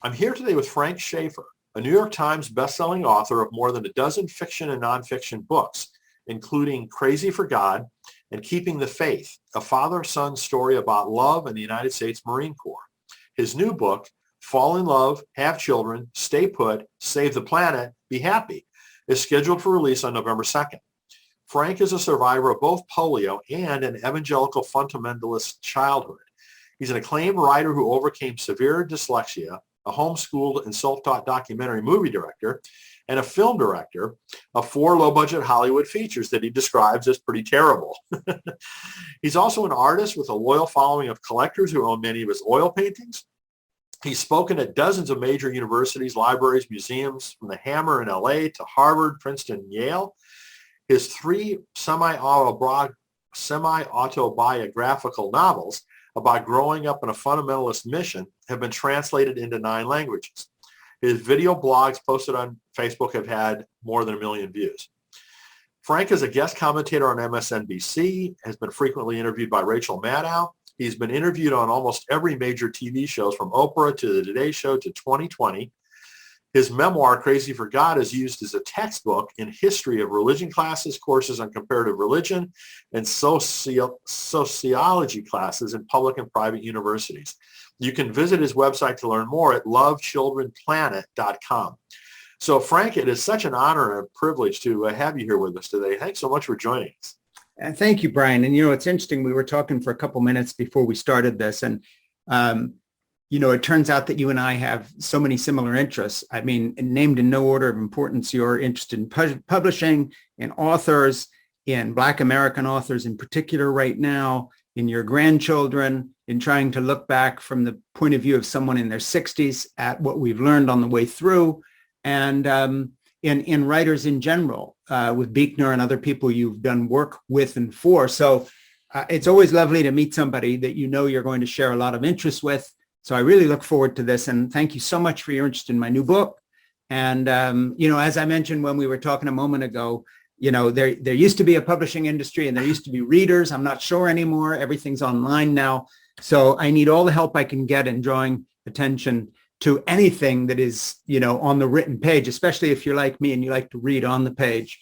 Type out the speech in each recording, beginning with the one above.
I'm here today with Frank Schaeffer, a New York Times bestselling author of more than a dozen fiction and nonfiction books, including Crazy for God and Keeping the Faith, a father-son story about love in the United States Marine Corps. His new book, Fall in Love, Have Children, Stay Put, Save the Planet, Be Happy, is scheduled for release on November 2nd. Frank is a survivor of both polio and an evangelical fundamentalist childhood. He's an acclaimed writer who overcame severe dyslexia, a homeschooled and self-taught documentary movie director, and a film director of 4 low-budget Hollywood features that he describes as pretty terrible. He's also an artist with a loyal following of collectors who own many of his oil paintings. He's spoken at dozens of major universities, libraries, museums, from the Hammer in LA to Harvard, Princeton, and Yale. His 3 semi-autobiographical novels about growing up in a fundamentalist mission have been translated into 9 languages. His video blogs posted on Facebook have had more than 1 million views. Frank is a guest commentator on MSNBC, has been frequently interviewed by Rachel Maddow. He's been interviewed on almost every major TV shows from Oprah to The Today Show to 2020. His memoir, Crazy for God, is used as a textbook in history of religion classes, courses on comparative religion, and sociology classes in public and private universities. You can visit his website to learn more at lovechildrenplanet.com. So, Frank, it is such an honor and a privilege to have you here with us today. Thanks so much for joining us. Thank you, Brian. And, it's interesting. We were talking for a couple minutes before we started this, and it turns out that you and I have so many similar interests. I mean, named in no order of importance, you're interested in publishing, in authors, in Black American authors in particular right now, in your grandchildren, in trying to look back from the point of view of someone in their 60s at what we've learned on the way through, and in writers in general, with Buechner and other people you've done work with and for. So it's always lovely to meet somebody that you're going to share a lot of interest with. So I really look forward to this, and thank you so much for your interest in my new book. And, as I mentioned when we were talking a moment ago, there used to be a publishing industry and there used to be readers. I'm not sure anymore. Everything's online now. So I need all the help I can get in drawing attention to anything that is, on the written page, especially if you're like me and you like to read on the page.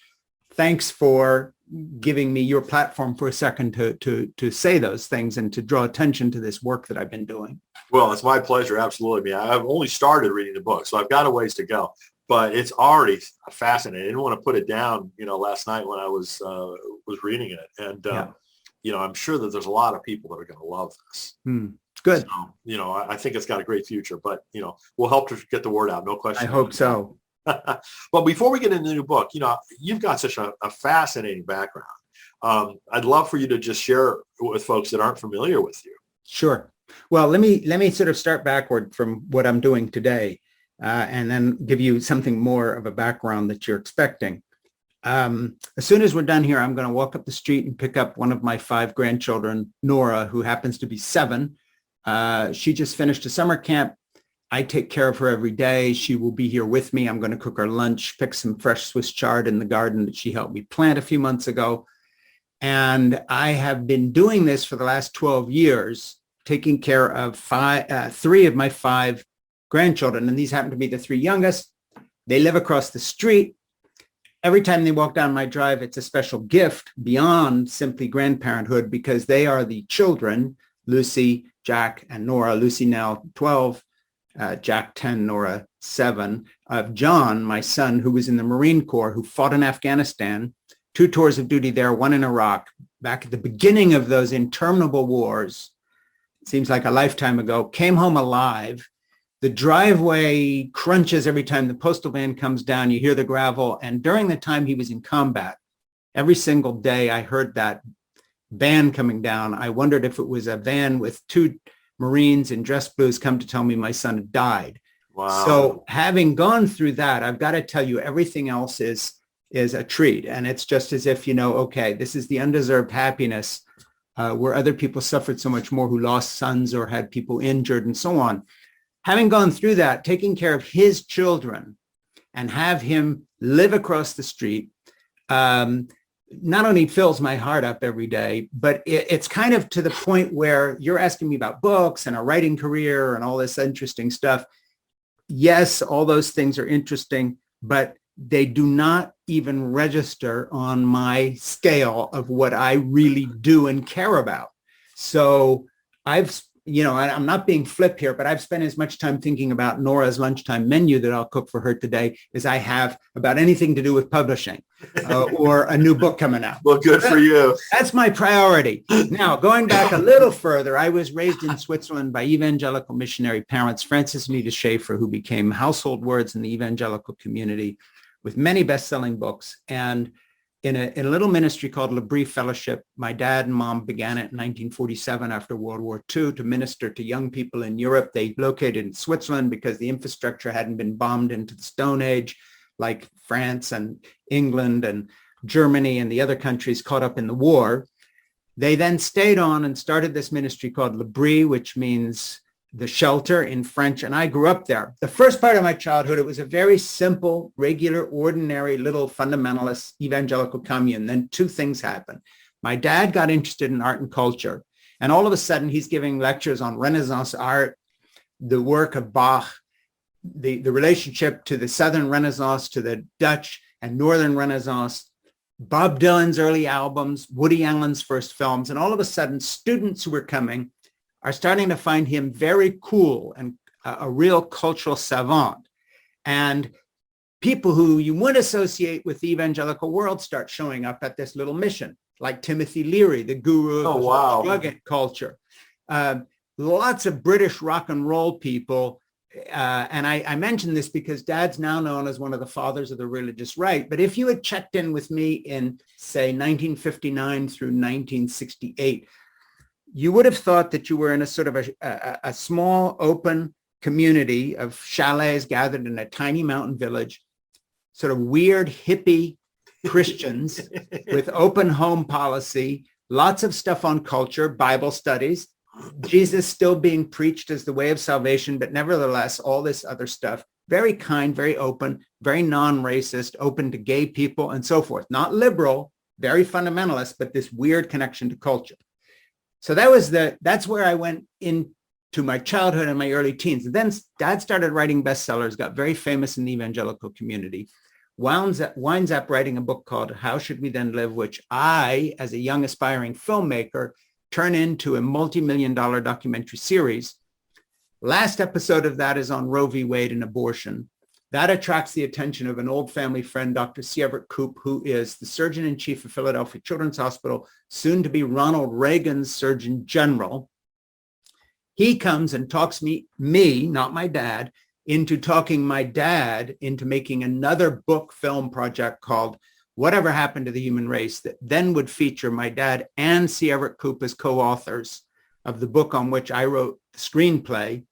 Thanks for giving me your platform for a second to say those things and to draw attention to this work that I've been doing. Well, it's my pleasure. Absolutely. I've only started reading the book, so I've got a ways to go, but it's already fascinating. I didn't want to put it down, last night when I was reading it. And, I'm sure that there's a lot of people that are going to love this. It's good. So, I think it's got a great future, but, we'll help to get the word out. No question. I hope so. Well, before we get into the new book, you've got such a fascinating background. I'd love for you to just share with folks that aren't familiar with you. Sure. Well, let me sort of start backward from what I'm doing today, and then give you something more of a background that you're expecting. As soon as we're done here, I'm going to walk up the street and pick up one of my 5 grandchildren, Nora, who happens to be 7. She just finished a summer camp. I take care of her every day. She will be here with me. I'm going to cook her lunch, pick some fresh Swiss chard in the garden that she helped me plant a few months ago. And I have been doing this for the last 12 years, taking care of 3 of my 5 grandchildren. And these happen to be the 3 youngest. They live across the street. Every time they walk down my drive, it's a special gift beyond simply grandparenthood, because they are the children, Lucy, Jack, and Nora. Lucy now 12, Jack 10, Nora 7, of John, my son, who was in the Marine Corps, who fought in Afghanistan, 2 tours of duty there, 1 in Iraq, back at the beginning of those interminable wars. It seems like a lifetime ago, came home alive. The driveway crunches every time the postal van comes down. You hear the gravel. And during the time he was in combat, every single day I heard that van coming down. I wondered if it was a van with 2 Marines in dress blues come to tell me my son had died. Wow. So having gone through that, I've got to tell you, everything else is a treat. And it's just as if, okay, this is the undeserved happiness where other people suffered so much more, who lost sons or had people injured and so on. Having gone through that, taking care of his children and have him live across the street, not only fills my heart up every day, but it's kind of to the point where you're asking me about books and a writing career and all this interesting stuff. yes, all those things are interesting, but they do not even register on my scale of what I really do and care about. So I'm not being flip here, but I've spent as much time thinking about Nora's lunchtime menu that I'll cook for her today as I have about anything to do with publishing or a new book coming out. Well, good for you. That's my priority. Now, going back a little further, I was raised in Switzerland by evangelical missionary parents, Francis and Edith Schaeffer, who became household words in the evangelical community with many best-selling books. And in a little ministry called L'Abri Fellowship, my dad and mom began it in 1947 after World War II to minister to young people in Europe. They located in Switzerland because the infrastructure hadn't been bombed into the Stone Age, like France and England and Germany and the other countries caught up in the war. They then stayed on and started this ministry called L'Abri, which means the shelter in French, and I grew up there. The first part of my childhood, it was a very simple, regular, ordinary little fundamentalist evangelical commune. Then two things happened. My dad got interested in art and culture, and all of a sudden he's giving lectures on Renaissance art, the work of Bach, the relationship to the Southern Renaissance, to the Dutch and Northern Renaissance, Bob Dylan's early albums, Woody Allen's first films, and all of a sudden students who were coming are starting to find him very cool and a real cultural savant. And people who you wouldn't associate with the evangelical world start showing up at this little mission, like Timothy Leary, the guru of drug culture. Lots of British rock and roll people. And I mention this because Dad's now known as one of the fathers of the religious right. But if you had checked in with me in, say, 1959 through 1968, you would have thought that you were in a sort of a small, open community of chalets gathered in a tiny mountain village, sort of weird hippie Christians with open home policy, lots of stuff on culture, Bible studies, Jesus still being preached as the way of salvation, but nevertheless, all this other stuff, very kind, very open, very non-racist, open to gay people and so forth. Not liberal, very fundamentalist, but this weird connection to culture. So that's where I went into my childhood and my early teens. And then Dad started writing bestsellers, got very famous in the evangelical community, winds up writing a book called How Should We Then Live, which I, as a young aspiring filmmaker, turn into a multi-million-dollar documentary series. Last episode of that is on Roe v. Wade and abortion. That attracts the attention of an old family friend, Dr. Schaeffer, who is the Surgeon in Chief of Philadelphia Children's Hospital, soon to be Ronald Reagan's Surgeon General. He comes and talks me, not my dad, into talking my dad into making another book film project called Whatever Happened to the Human Race, that then would feature my dad and C. Everett Koop as co-authors of the book on which I wrote the screenplay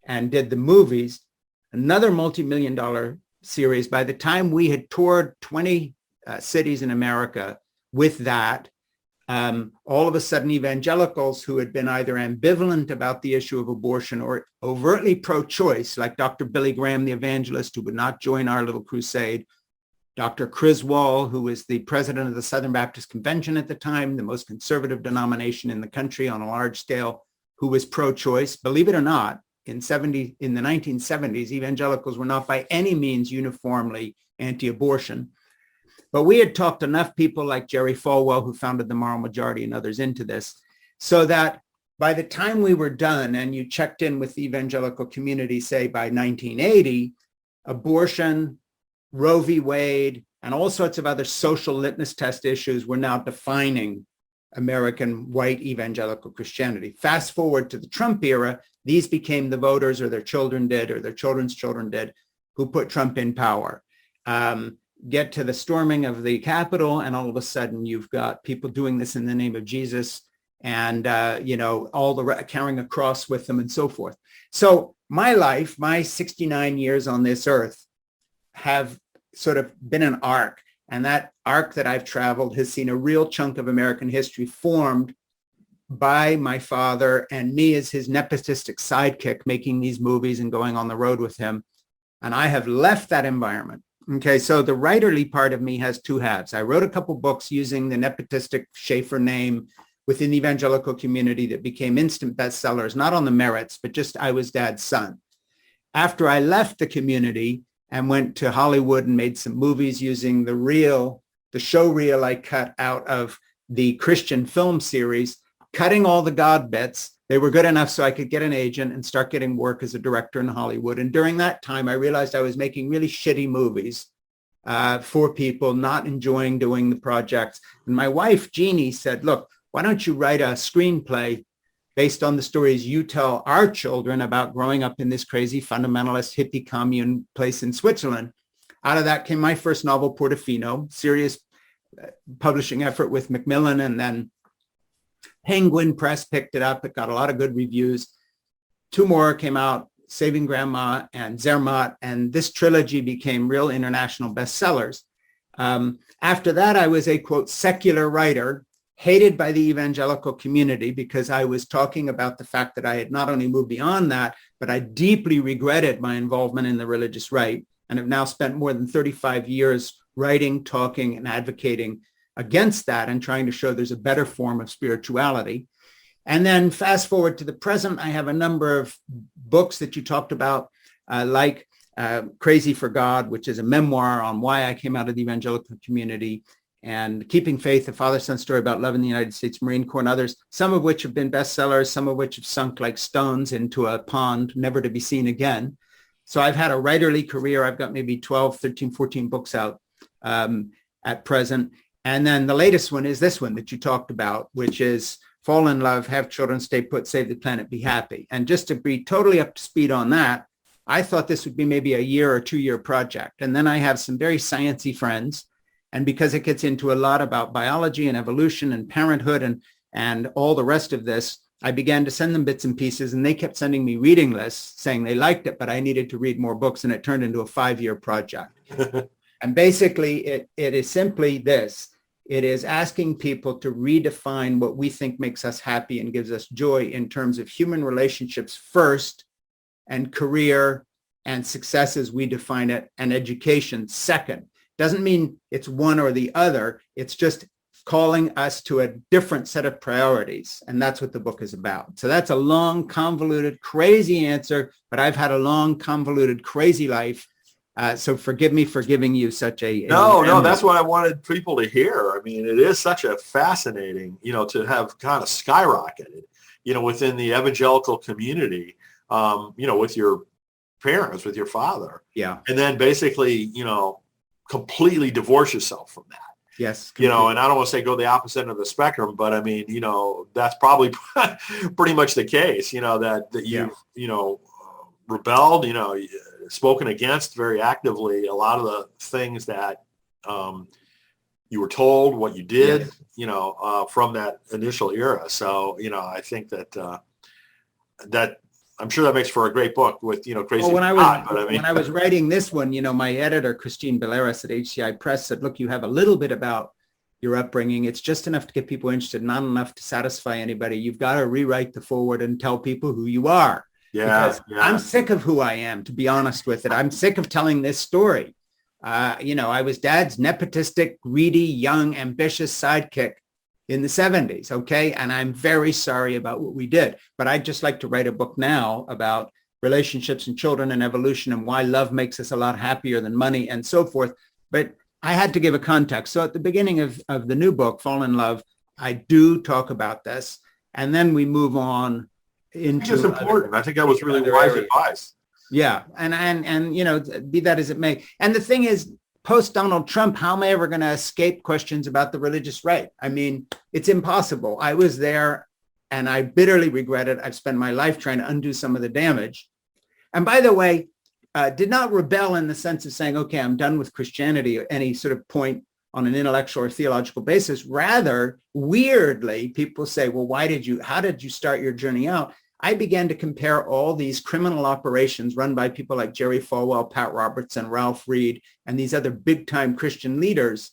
and did the movies. Another multi-million-dollar series. By the time we had toured 20 cities in America with that, all of a sudden evangelicals who had been either ambivalent about the issue of abortion or overtly pro-choice, like Dr. Billy Graham, the evangelist, who would not join our little crusade, Dr. Criswell, who was the president of the Southern Baptist Convention at the time, the most conservative denomination in the country on a large scale, who was pro-choice. Believe it or not, in the 1970s, evangelicals were not by any means uniformly anti-abortion. But we had talked enough people like Jerry Falwell, who founded the Moral Majority, and others into this, so that by the time we were done and you checked in with the evangelical community, say by 1980, abortion, Roe v. Wade, and all sorts of other social litmus test issues were now defining American white evangelical Christianity. Fast forward to the Trump era, these became the voters, or their children did, or their children's children did, who put Trump in power. Get to the storming of the Capitol, and all of a sudden you've got people doing this in the name of Jesus, and all the carrying a cross with them and so forth. So my life, my 69 years on this earth, have sort of been an arc. And that arc that I've traveled has seen a real chunk of American history formed by my father and me as his nepotistic sidekick, making these movies and going on the road with him. And I have left that environment. Okay, so the writerly part of me has two halves. I wrote a couple books using the nepotistic Schaeffer name within the evangelical community that became instant bestsellers, not on the merits, but just I was Dad's son. After I left the community and went to Hollywood and made some movies using the show reel I cut out of the Christian film series, cutting all the God bits. They were good enough so I could get an agent and start getting work as a director in Hollywood. And during that time, I realized I was making really shitty movies for people, not enjoying doing the projects. And my wife, Jeannie, said, look, why don't you write a screenplay based on the stories you tell our children about growing up in this crazy fundamentalist hippie commune place in Switzerland? Out of that came my first novel, Portofino, serious publishing effort with Macmillan, and then Penguin Press picked it up. It got a lot of good reviews. Two more came out, Saving Grandma and Zermatt, and this trilogy became real international bestsellers. After that, I was a, quote, secular writer, hated by the evangelical community because I was talking about the fact that I had not only moved beyond that, but I deeply regretted my involvement in the religious right and have now spent more than 35 years writing, talking, and advocating against that and trying to show there's a better form of spirituality. And then fast forward to the present, I have a number of books that you talked about, like Crazy for God, which is a memoir on why I came out of the evangelical community, and Keeping Faith, a father-son story about love in the United States Marine Corps, and others, some of which have been bestsellers, some of which have sunk like stones into a pond, never to be seen again. So I've had a writerly career. I've got maybe 12, 13, 14 books out at present. And then the latest one is this one that you talked about, which is Fall in Love, Have Children, Stay Put, Save the Planet, Be Happy. And just to be totally up to speed on that, I thought this would be maybe a year or 2 year project. And then I have some very sciencey friends. And because it gets into a lot about biology and evolution and parenthood and all the rest of this, I began to send them bits and pieces, and they kept sending me reading lists saying they liked it, but I needed to read more books, and it turned into a 5-year project. And basically, it is simply this. It is asking people to redefine what we think makes us happy and gives us joy in terms of human relationships first, and career and success as we define it, and education second. Doesn't mean it's one or the other. It's just calling us to a different set of priorities. And that's what the book is about. So that's a long, convoluted, crazy answer, but I've had a long, convoluted, crazy life. So forgive me for giving you such a... No, that's what I wanted people to hear. I mean, it is such a fascinating, to have kind of skyrocketed, within the evangelical community, with your parents, with your father. Yeah. And then basically, completely divorce yourself from that. Yes. Completely. And I don't want to say go the opposite end of the spectrum, but I mean, that's probably pretty much the case, that you've, rebelled, spoken against very actively a lot of the things that you were told, what you did, from that initial era. So, I think that I'm sure that makes for a great book with, crazy. Well, when I was writing this one, my editor, Christine Belleris at HCI Press, said, look, you have a little bit about your upbringing. It's just enough to get people interested, not enough to satisfy anybody. You've got to rewrite the foreword and tell people who you are. Yeah. I'm sick of who I am, to be honest with it. I'm sick of telling this story. I was Dad's nepotistic, greedy, young, ambitious sidekick in the 70s, okay? And I'm very sorry about what we did. But I'd just like to write a book now about relationships and children and evolution and why love makes us a lot happier than money and so forth. But I had to give a context. So at the beginning of the new book, Fall in Love, I do talk about this. And then we move on into... It's important. I think that was really wise advice. Yeah. And be that as it may. And the thing is, post Donald Trump, how am I ever going to escape questions about the religious right? I mean, it's impossible. I was there and I bitterly regret it. I've spent my life trying to undo some of the damage. And by the way, did not rebel in the sense of saying, okay, I'm done with Christianity or any sort of point on an intellectual or theological basis. Rather, weirdly, people say, well, how did you start your journey out? I began to compare all these criminal operations run by people like Jerry Falwell, Pat Robertson, Ralph Reed, and these other big-time Christian leaders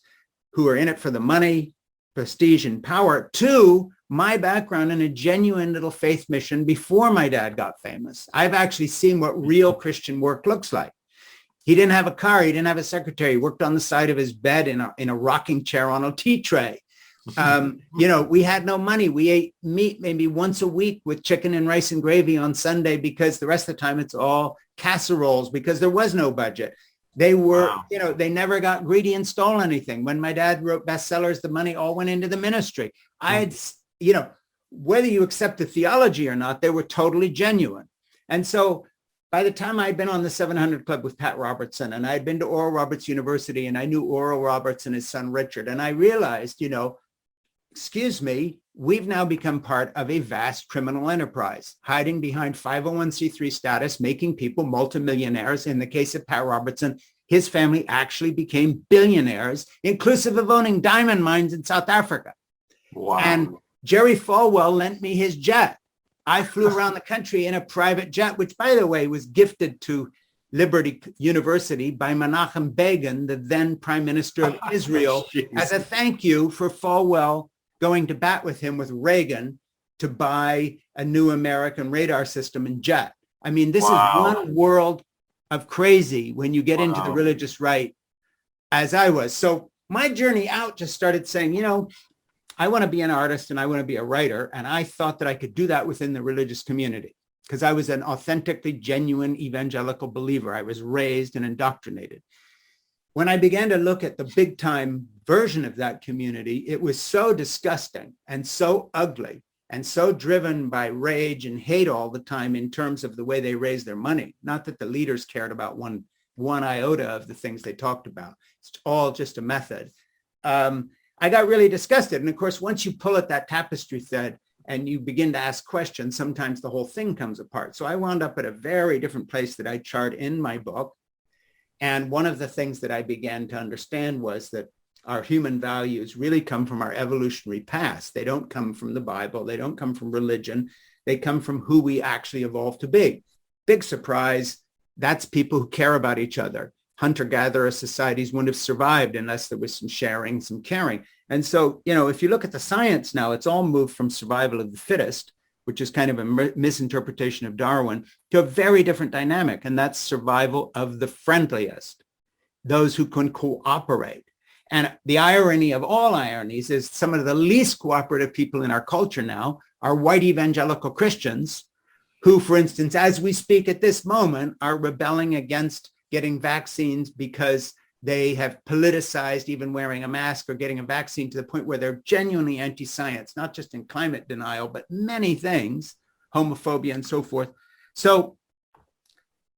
who are in it for the money, prestige, and power, to my background in a genuine little faith mission before my dad got famous. I've actually seen what real Christian work looks like. He didn't have a car. He didn't have a secretary. He worked on the side of his bed in a rocking chair on a tea tray. We had no money. We ate meat maybe once a week with chicken and rice and gravy on Sunday, because the rest of the time it's all casseroles, because there was no budget. They were, Wow. they never got greedy and stole anything. When my dad wrote bestsellers, the money all went into the ministry. I had, whether you accept the theology or not, they were totally genuine. And so by the time I'd been on the 700 Club with Pat Robertson, and I'd been to Oral Roberts University, and I knew Oral Roberts and his son Richard, and I realized, excuse me, we've now become part of a vast criminal enterprise, hiding behind 501c3 status, making people multimillionaires. In the case of Pat Robertson, his family actually became billionaires, inclusive of owning diamond mines in South Africa. Wow. And Jerry Falwell lent me his jet. I flew around the country in a private jet, which, by the way, was gifted to Liberty University by Menachem Begin, the then Prime Minister of Israel, as a thank you for Falwell going to bat with him with Reagan to buy a new American radar system and jet. I mean, this is one world of crazy when you get into the religious right, as I was. So my journey out just started saying, I want to be an artist and I want to be a writer. And I thought that I could do that within the religious community, because I was an authentically genuine evangelical believer. I was raised and indoctrinated. When I began to look at the big time version of that community, it was so disgusting and so ugly and so driven by rage and hate all the time in terms of the way they raised their money. Not that the leaders cared about one iota of the things they talked about. It's all just a method. I got really disgusted. And of course, once you pull at that tapestry thread and you begin to ask questions, sometimes the whole thing comes apart. So I wound up at a very different place that I chart in my book. And one of the things that I began to understand was that our human values really come from our evolutionary past. They don't come from the Bible. They don't come from religion. They come from who we actually evolved to be. Big surprise, that's people who care about each other. Hunter-gatherer societies wouldn't have survived unless there was some sharing, some caring. And so, if you look at the science now, it's all moved from survival of the fittest, which is kind of a misinterpretation of Darwin, to a very different dynamic. And that's survival of the friendliest, those who can cooperate. And the irony of all ironies is some of the least cooperative people in our culture now are white evangelical Christians who, for instance, as we speak at this moment, are rebelling against getting vaccines because they have politicized even wearing a mask or getting a vaccine to the point where they're genuinely anti-science, not just in climate denial, but many things, homophobia and so forth. So,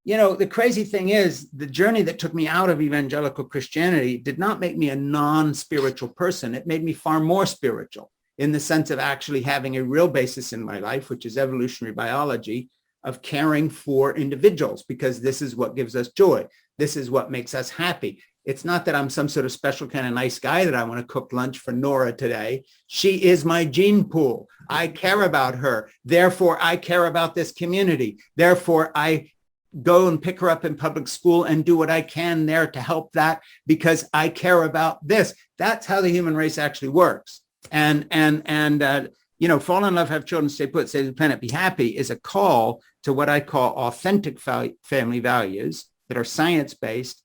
the crazy thing is the journey that took me out of evangelical Christianity did not make me a non-spiritual person. It made me far more spiritual in the sense of actually having a real basis in my life, which is evolutionary biology, of caring for individuals, because this is what gives us joy. This is what makes us happy. It's not that I'm some sort of special kind of nice guy that I want to cook lunch for Nora today. She is my gene pool. I care about her. Therefore, I care about this community. Therefore, I go and pick her up in public school and do what I can there to help that because I care about this. That's how the human race actually works. And fall in love, have children, stay put, save the planet, be happy is a call to what I call authentic family values that are science-based,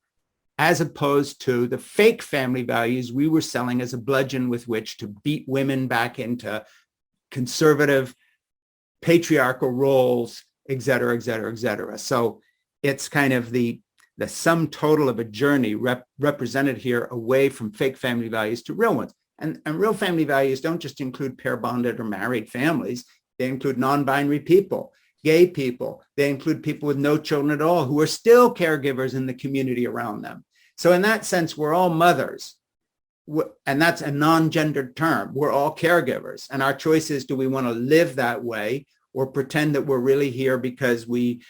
as opposed to the fake family values we were selling as a bludgeon with which to beat women back into conservative patriarchal roles, et cetera, et cetera, et cetera. So it's kind of the sum total of a journey represented here away from fake family values to real ones. And real family values don't just include pair bonded or married families. They include non-binary people, gay people. They include people with no children at all who are still caregivers in the community around them. So in that sense, we're all mothers. And that's a non-gendered term. We're all caregivers. And our choice is, do we want to live that way or pretend that we're really here because we,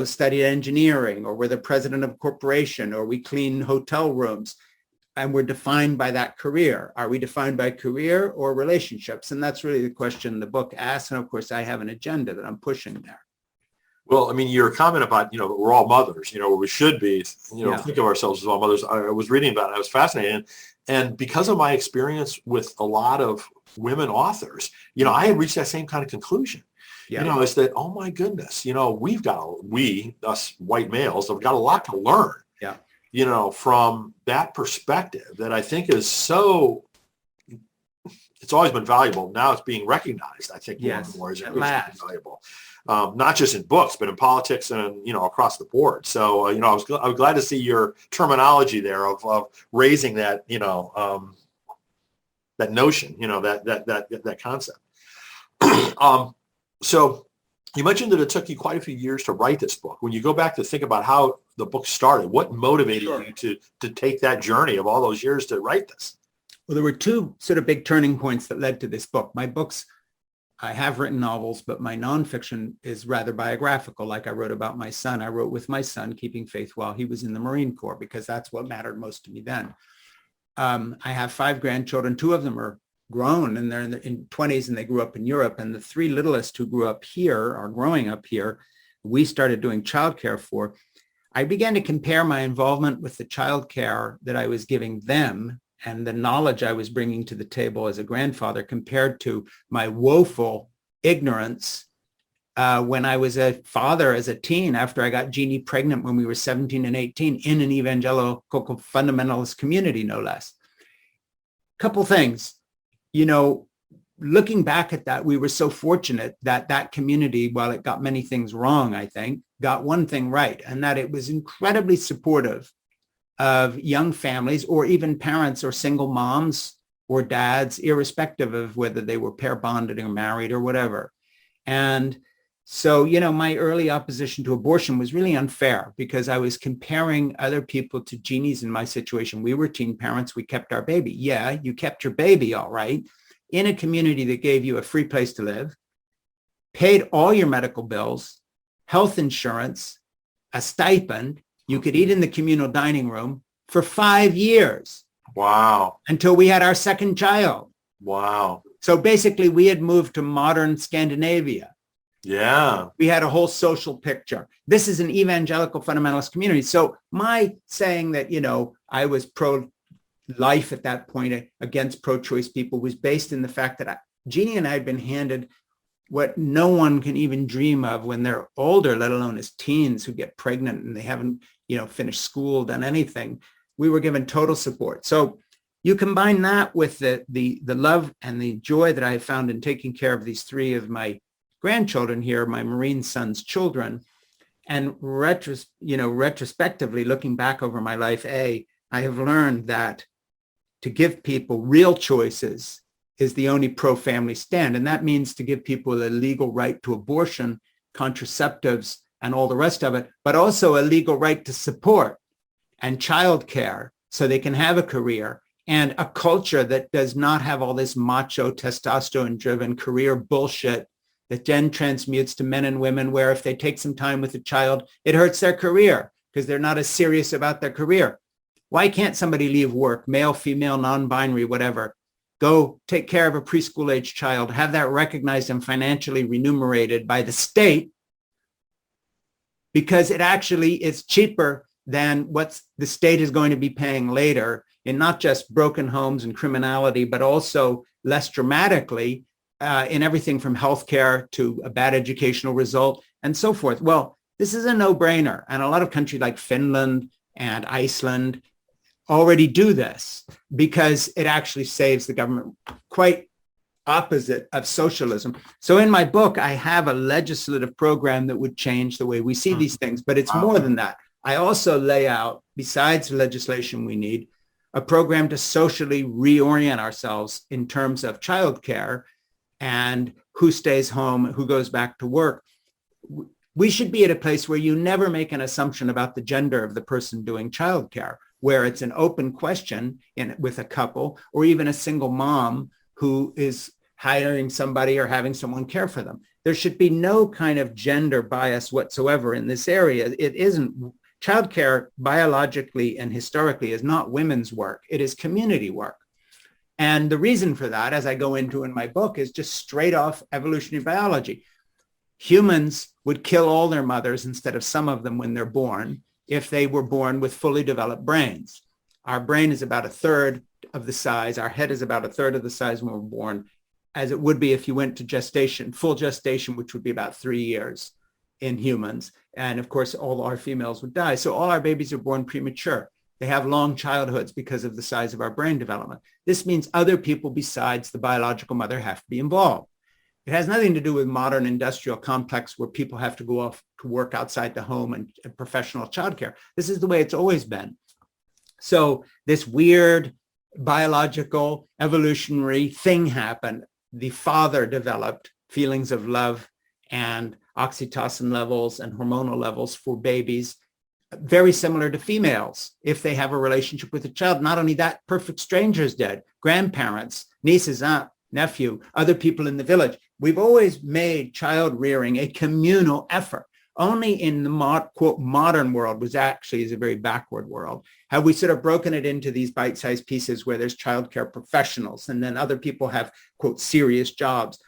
studied engineering, or we're the president of a corporation, or we clean hotel rooms, and we're defined by that career. Are we defined by career or relationships? And that's really the question the book asks. And of course, I have an agenda that I'm pushing there. Well, your comment about, we're all mothers, or we should be, think of ourselves as all mothers. I was reading about it. I was fascinated. And because of my experience with a lot of women authors, I had reached that same kind of conclusion. Yeah. Is that, oh my goodness, us white males, have got a lot to learn. Yeah. From that perspective that I think is so it's always been valuable. Now it's being recognized, I think, more and Yes, more as at increasingly last. valuable. Not just in books, but in politics and, across the board. So, I was glad to see your terminology there of raising that, that notion, that concept. So you mentioned that it took you quite a few years to write this book. When you go back to think about how the book started, what motivated Sure. you to take that journey of all those years to write this? Well, there were two sort of big turning points that led to this book. My books, I have written novels, but my nonfiction is rather biographical. Like I wrote about my son. I wrote with my son, keeping faith while he was in the Marine Corps, because that's what mattered most to me then. I have 5 grandchildren. 2 of them are grown and they're in 20s and they grew up in Europe. And the 3 littlest who grew up here are growing up here. We started doing childcare for. I began to compare my involvement with the childcare that I was giving them and the knowledge I was bringing to the table as a grandfather compared to my woeful ignorance when I was a father as a teen after I got Jeannie pregnant when we were 17 and 18 in an evangelical fundamentalist community, no less. Couple things, looking back at that, we were so fortunate that that community, while it got many things wrong, I think, got one thing right, and that it was incredibly supportive of young families or even parents or single moms or dads, irrespective of whether they were pair bonded or married or whatever. And so, my early opposition to abortion was really unfair because I was comparing other people to Jeannie's in my situation. We were teen parents. We kept our baby. Yeah, you kept your baby, all right, in a community that gave you a free place to live, paid all your medical bills, health insurance, a stipend. You could eat in the communal dining room for 5 years. Wow. Until we had our second child. Wow. So basically we had moved to modern Scandinavia. Yeah. We had a whole social picture. This is an evangelical fundamentalist community. So my saying that, I was pro-life at that point against pro-choice people was based in the fact that Jeannie and I had been handed what no one can even dream of when they're older, let alone as teens who get pregnant and they haven't, finished school, done anything. We were given total support. So you combine that with the love and the joy that I have found in taking care of these 3 of my grandchildren here, my Marine son's children, and retrospectively looking back over my life, I have learned that to give people real choices is the only pro-family stand. And that means to give people a legal right to abortion, contraceptives, and all the rest of it, but also a legal right to support and childcare so they can have a career and a culture that does not have all this macho, testosterone-driven career bullshit that then transmutes to men and women where if they take some time with a child, it hurts their career because they're not as serious about their career. Why can't somebody leave work, male, female, non-binary, whatever, go take care of a preschool-age child, have that recognized and financially remunerated by the state because it actually is cheaper than what the state is going to be paying later in not just broken homes and criminality, but also less dramatically in everything from healthcare to a bad educational result and so forth. Well, this is a no-brainer. And a lot of countries like Finland and Iceland already do this because it actually saves the government, quite opposite of socialism. So in my book, I have a legislative program that would change the way we see these things, but it's more than that. I also lay out, besides the legislation we need, a program to socially reorient ourselves in terms of childcare and who stays home, who goes back to work. We should be at a place where you never make an assumption about the gender of the person doing childcare, where it's an open question with a couple or even a single mom who is hiring somebody or having someone care for them. There should be no kind of gender bias whatsoever in this area. It isn't. Childcare biologically and historically is not women's work. It is community work. And the reason for that, as I go into in my book, is just straight off evolutionary biology. Humans would kill all their mothers instead of some of them when they're born if they were born with fully developed brains. Our brain is about a third of the size. Our head is about a third of the size when we're born, as it would be if you went to gestation, full gestation, which would be about 3 years in humans. And of course, all our females would die. So all our babies are born premature. They have long childhoods because of the size of our brain development. This means other people besides the biological mother have to be involved. It has nothing to do with modern industrial complex where people have to go off to work outside the home and professional childcare. This is the way it's always been. So this weird biological evolutionary thing happened. The father developed feelings of love and oxytocin levels and hormonal levels for babies, very similar to females if they have a relationship with a child. Not only that, perfect strangers did, grandparents, nieces, aunt, nephew, other people in the village. We've always made child rearing a communal effort. Only in the quote modern world, which actually is a very backward world, have we sort of broken it into these bite-sized pieces where there's childcare professionals and then other people have quote serious jobs.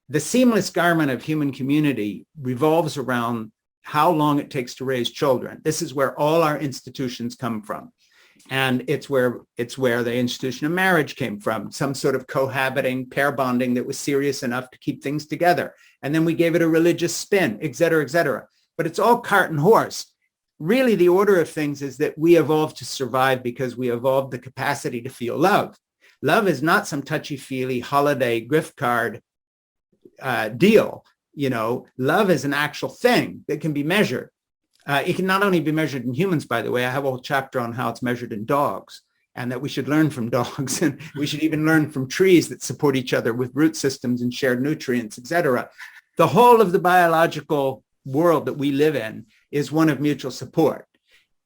The seamless garment of human community revolves around how long it takes to raise children. This is where all our institutions come from. And it's where the institution of marriage came from, some sort of cohabiting, pair bonding that was serious enough to keep things together. And then we gave it a religious spin, et cetera, et cetera. But it's all cart and horse. Really, the order of things is that we evolved to survive because we evolved the capacity to feel love. Love is not some touchy-feely holiday gift card deal. You know, love is an actual thing that can be measured. It can not only be measured in humans, by the way. I have a whole chapter on how it's measured in dogs and that we should learn from dogs. And we should even learn from trees that support each other with root systems and shared nutrients, et cetera. The whole of the biological world that we live in is one of mutual support.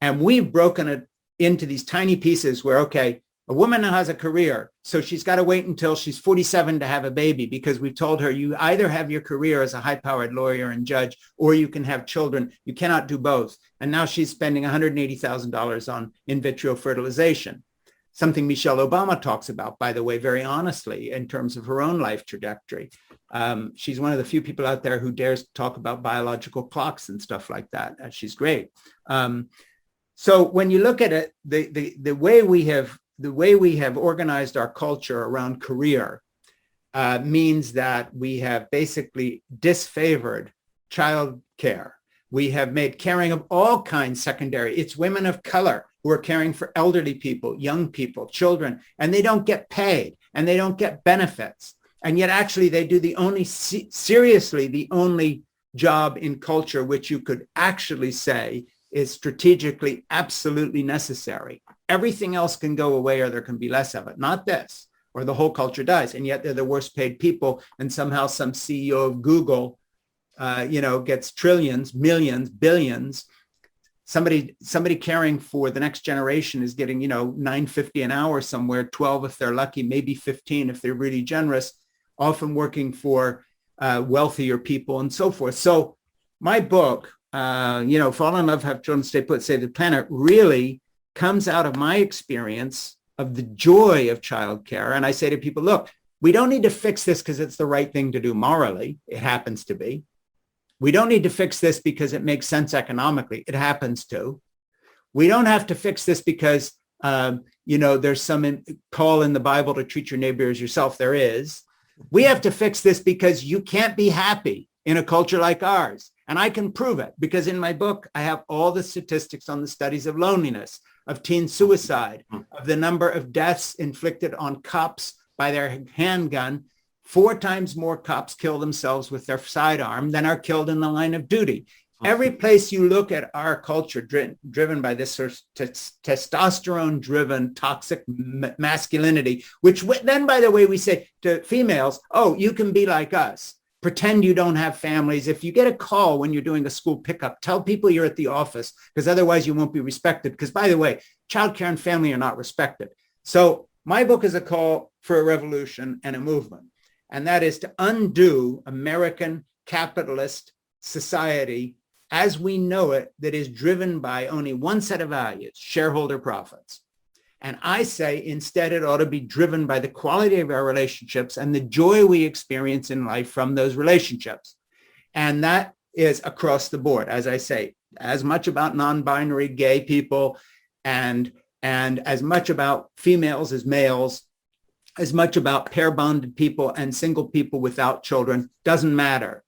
And we've broken it into these tiny pieces where, okay, a woman has a career, so she's got to wait until she's 47 to have a baby because we've told her you either have your career as a high-powered lawyer and judge or you can have children. You cannot do both. And now she's spending $180,000 on in vitro fertilization, something Michelle Obama talks about, by the way, very honestly in terms of her own life trajectory. She's one of the few people out there who dares to talk about biological clocks and stuff like that. She's great. So when you look at it, the way we have organized our culture around career means that we have basically disfavored child care. We have made caring of all kinds secondary. It's women of color who are caring for elderly people, young people, children, and they don't get paid and they don't get benefits. And yet actually they do the only, seriously, the only job in culture which you could actually say is strategically absolutely necessary. Everything else can go away or there can be less of it, not this, or the whole culture dies. And yet they're the worst paid people. And somehow some CEO of Google, gets trillions, millions, billions. Somebody caring for the next generation is getting, $9.50 an hour somewhere, 12 if they're lucky, maybe 15 if they're really generous, often working for wealthier people and so forth. So my book, Fall in Love, Have Children, Stay Put, Save the Planet, really comes out of my experience of the joy of childcare. And I say to people, look, we don't need to fix this because it's the right thing to do morally. It happens to be. We don't need to fix this because it makes sense economically. It happens to. We don't have to fix this because, there's some call in the Bible to treat your neighbor as yourself. There is. We have to fix this because you can't be happy in a culture like ours. And I can prove it because in my book, I have all the statistics on the studies of loneliness, of teen suicide, of the number of deaths inflicted on cops by their handgun. 4 times more cops kill themselves with their sidearm than are killed in the line of duty. Every place you look at our culture driven by this sort of testosterone-driven toxic masculinity, which then, by the way, we say to females, oh, you can be like us. Pretend you don't have families. If you get a call when you're doing a school pickup, tell people you're at the office because otherwise you won't be respected. Because by the way, childcare and family are not respected. So my book is a call for a revolution and a movement. And that is to undo American capitalist society as we know it that is driven by only one set of values, shareholder profits. And I say instead it ought to be driven by the quality of our relationships and the joy we experience in life from those relationships. And that is across the board, as I say, as much about non-binary gay people and as much about females as males, as much about pair bonded people and single people without children, doesn't matter.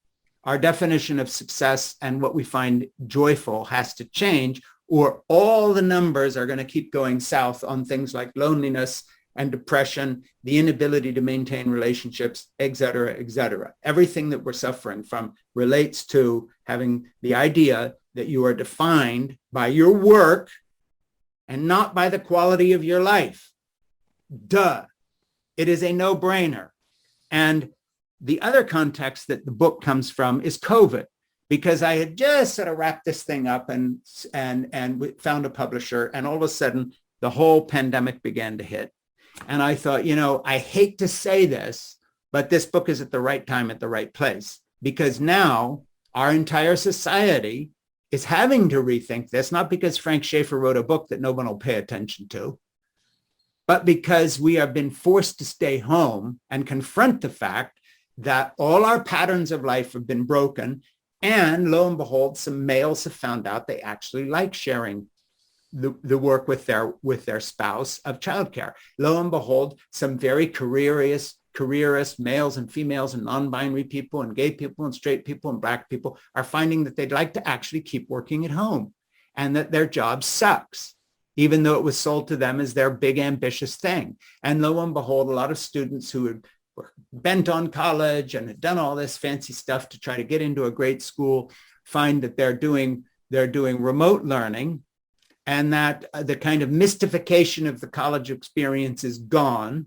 Our definition of success and what we find joyful has to change, or all the numbers are going to keep going south on things like loneliness and depression, the inability to maintain relationships, et cetera, et cetera. Everything that we're suffering from relates to having the idea that you are defined by your work and not by the quality of your life. Duh. It is a no-brainer. And the other context that the book comes from is COVID, because I had just sort of wrapped this thing up and found a publisher, and all of a sudden the whole pandemic began to hit. And I thought, I hate to say this, but this book is at the right time, at the right place, because now our entire society is having to rethink this, not because Frank Schaeffer wrote a book that no one will pay attention to, but because we have been forced to stay home and confront the fact that all our patterns of life have been broken. And lo and behold, some males have found out they actually like sharing the work with their spouse of childcare. Lo and behold, some very careerist males and females and non-binary people and gay people and straight people and black people are finding that they'd like to actually keep working at home and that their job sucks, even though it was sold to them as their big ambitious thing. And lo and behold, a lot of students who were bent on college and had done all this fancy stuff to try to get into a great school find that they're doing remote learning, and that the kind of mystification of the college experience is gone.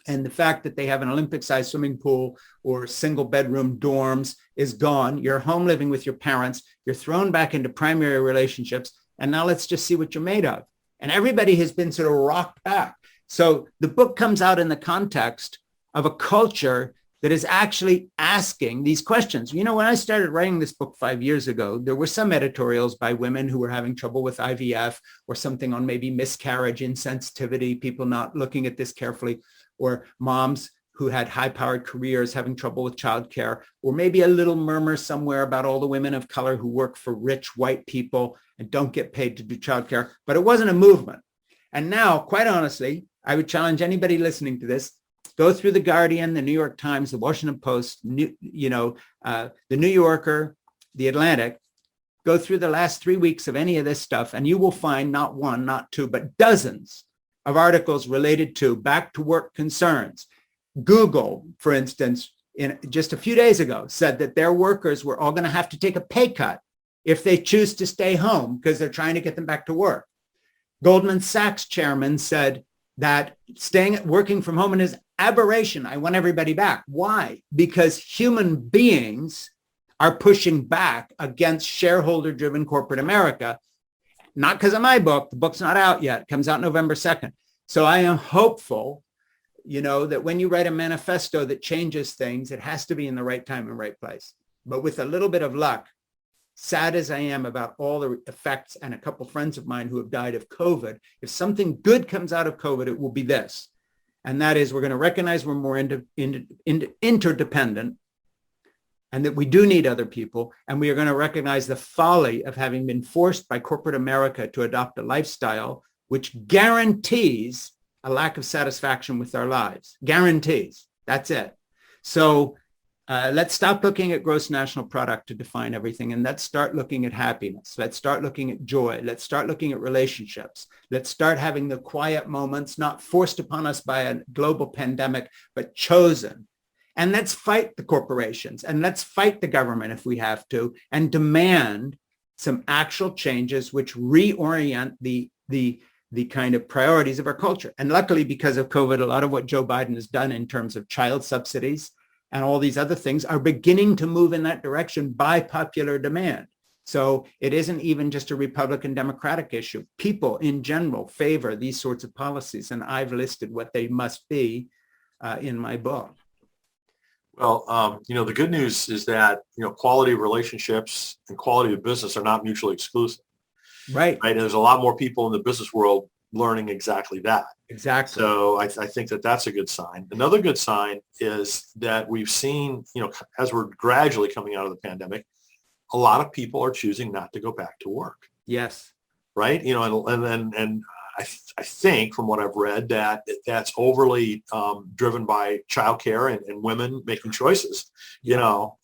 And the fact that they have an Olympic-sized swimming pool or single bedroom dorms is gone. You're home living with your parents. You're thrown back into primary relationships. And now let's just see what you're made of. And everybody has been sort of rocked back. So the book comes out in the context of a culture that is actually asking these questions. When I started writing this book 5 years ago, there were some editorials by women who were having trouble with IVF or something on maybe miscarriage, insensitivity, people not looking at this carefully, or moms who had high-powered careers having trouble with childcare, or maybe a little murmur somewhere about all the women of color who work for rich white people and don't get paid to do childcare. But it wasn't a movement. And now, quite honestly, I would challenge anybody listening to this, go through The Guardian, the New York Times, the Washington Post, the New Yorker, the Atlantic. Go through the last 3 weeks of any of this stuff, and you will find not one, not two, but dozens of articles related to back to work concerns. Google, for instance, just a few days ago, said that their workers were all going to have to take a pay cut if they choose to stay home because they're trying to get them back to work. Goldman Sachs chairman said that working from home is aberration. I want everybody back. Why? Because human beings are pushing back against shareholder-driven corporate America. Not because of my book. The book's not out yet. It comes out November 2nd. So I am hopeful, that when you write a manifesto that changes things, it has to be in the right time and right place. But with a little bit of luck, sad as I am about all the effects, and a couple friends of mine who have died of COVID, if something good comes out of COVID, it will be this. And that is, we're going to recognize we're more interdependent and that we do need other people. And we are going to recognize the folly of having been forced by corporate America to adopt a lifestyle which guarantees a lack of satisfaction with our lives. Guarantees. That's it. So let's stop looking at gross national product to define everything, and let's start looking at happiness. Let's start looking at joy. Let's start looking at relationships. Let's start having the quiet moments, not forced upon us by a global pandemic, but chosen. And let's fight the corporations, and let's fight the government if we have to, and demand some actual changes which reorient the kind of priorities of our culture. And luckily, because of COVID, a lot of what Joe Biden has done in terms of child subsidies and all these other things are beginning to move in that direction by popular demand. So it isn't even just a Republican Democratic issue. People in general favor these sorts of policies, and I've listed what they must be in my book. Well, the good news is that, quality of relationships and quality of business are not mutually exclusive. Right. And there's a lot more people in the business world learning exactly that. Exactly. So I think that that's a good sign. Another good sign is that we've seen, as we're gradually coming out of the pandemic, a lot of people are choosing not to go back to work. Yes. Right. And I think from what I've read that that's overly driven by childcare and women making choices,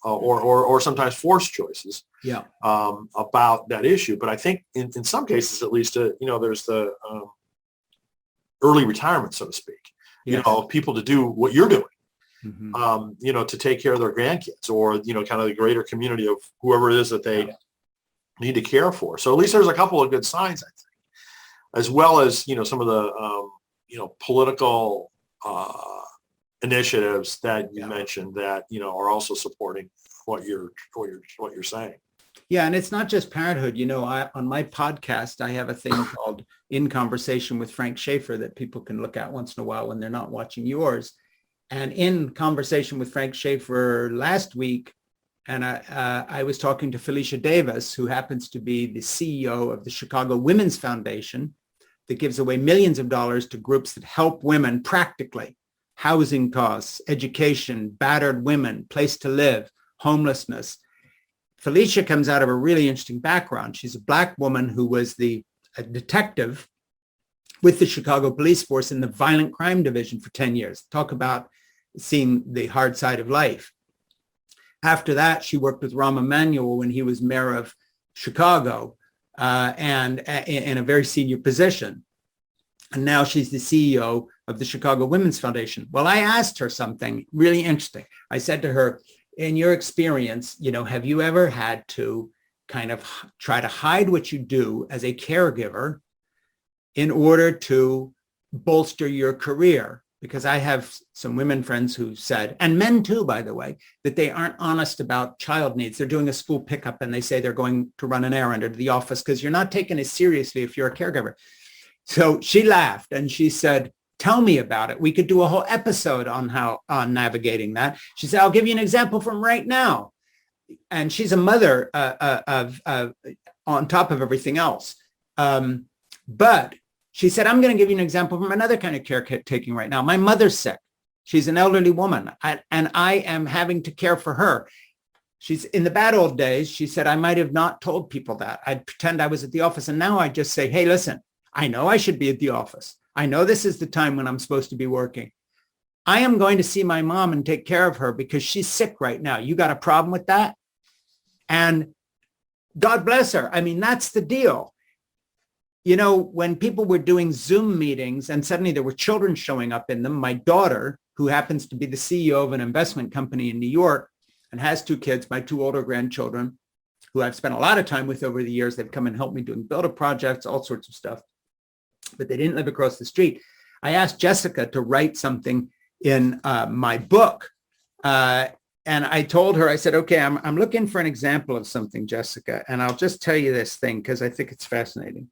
or sometimes forced choices about that issue. But I think in some cases, at least, there's the early retirement, so to speak, people to do what you're doing. To take care of their grandkids or, kind of the greater community of whoever it is that they need to care for. So at least there's a couple of good signs, I think, as well as, some of the, political initiatives that you mentioned that, are also supporting what you're saying. Yeah. And it's not just parenthood. On my podcast, I have a thing called In Conversation with Frank Schaeffer that people can look at once in a while when they're not watching yours. And in Conversation with Frank Schaeffer last week, and I was talking to Felicia Davis, who happens to be the CEO of the Chicago Women's Foundation that gives away millions of dollars to groups that help women practically. Housing costs, education, battered women, place to live, homelessness. Felicia comes out of a really interesting background. She's a Black woman who was a detective with the Chicago Police Force in the Violent Crime Division for 10 years. Talk about seeing the hard side of life. After that, she worked with Rahm Emanuel when he was mayor of Chicago, and in a very senior position. And now she's the CEO of the Chicago Women's Foundation. Well, I asked her something really interesting. I said to her, in your experience, have you ever had to kind of try to hide what you do as a caregiver in order to bolster your career? Because I have some women friends who said, and men too, by the way, that they aren't honest about child needs. They're doing a school pickup and they say they're going to run an errand or to the office because you're not taking it seriously if you're a caregiver. So she laughed and she said, tell me about it. We could do a whole episode on navigating that. She said, I'll give you an example from right now. And she's a mother on top of everything else. But she said, I'm going to give you an example from another kind of caretaking right now. My mother's sick. She's an elderly woman, and I am having to care for her. She's in the bad old days. She said, I might have not told people that. I'd pretend I was at the office. And now I just say, hey, listen, I know I should be at the office. I know this is the time when I'm supposed to be working. I am going to see my mom and take care of her because she's sick right now. You got a problem with that? And God bless her. I mean, that's the deal. When people were doing Zoom meetings and suddenly there were children showing up in them, my daughter, who happens to be the CEO of an investment company in New York and has 2 kids, my 2 older grandchildren, who I've spent a lot of time with over the years. They've come and helped me doing builder projects, all sorts of stuff, but they didn't live across the street. I asked Jessica to write something in my book. And I told her, I said, okay, I'm looking for an example of something, Jessica. And I'll just tell you this thing because I think it's fascinating.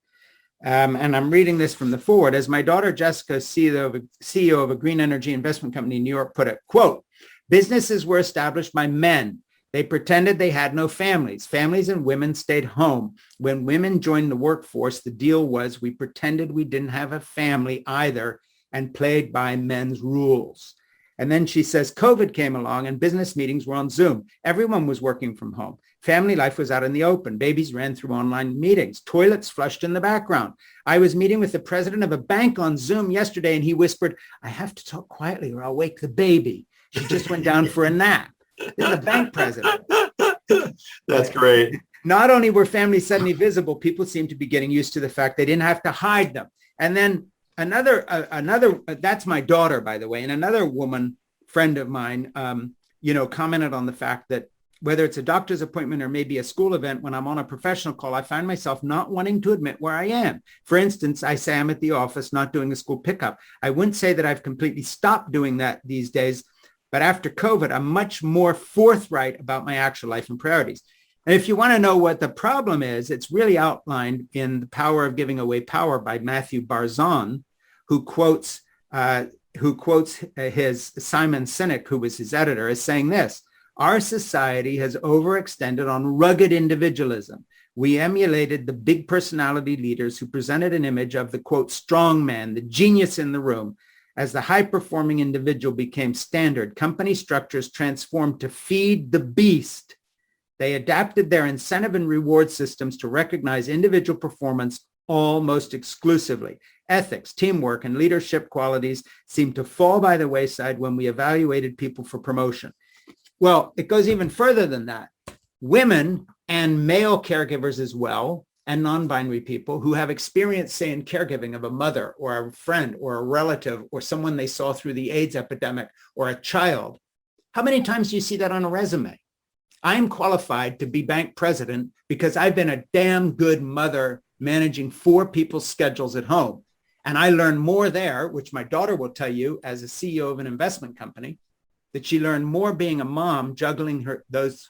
And I'm reading this from the forward. As my daughter, Jessica, CEO of a green energy investment company in New York, put it, quote, businesses were established by men. They pretended they had no families. Families and women stayed home. When women joined the workforce, the deal was we pretended we didn't have a family either and played by men's rules. And then she says, COVID came along and business meetings were on Zoom. Everyone was working from home. Family life was out in the open. Babies ran through online meetings. Toilets flushed in the background. I was meeting with the president of a bank on Zoom yesterday, and he whispered, I have to talk quietly or I'll wake the baby. She just went down for a nap. This is the bank president. That's great. Not only were families suddenly visible, people seemed to be getting used to the fact they didn't have to hide them. And then another, that's my daughter, by the way, and another woman friend of mine, commented on the fact that whether it's a doctor's appointment or maybe a school event, when I'm on a professional call, I find myself not wanting to admit where I am. For instance, I say I'm at the office, not doing a school pickup. I wouldn't say that I've completely stopped doing that these days, but after COVID, I'm much more forthright about my actual life and priorities. And if you want to know what the problem is, it's really outlined in The Power of Giving Away Power by Matthew Barzon, who quotes his Simon Sinek, who was his editor, as saying this: our society has overextended on rugged individualism. We emulated the big personality leaders who presented an image of the, quote, strong man, the genius in the room. As the high-performing individual became standard, company structures transformed to feed the beast. They adapted their incentive and reward systems to recognize individual performance almost exclusively. Ethics, teamwork, and leadership qualities seem to fall by the wayside when we evaluated people for promotion. Well, it goes even further than that. Women and male caregivers as well, and non-binary people who have experience, say, in caregiving of a mother or a friend or a relative or someone they saw through the AIDS epidemic or a child. How many times do you see that on a resume? I'm qualified to be bank president because I've been a damn good mother managing 4 people's schedules at home. And I learned more there, which my daughter will tell you as a CEO of an investment company, that she learned more being a mom juggling those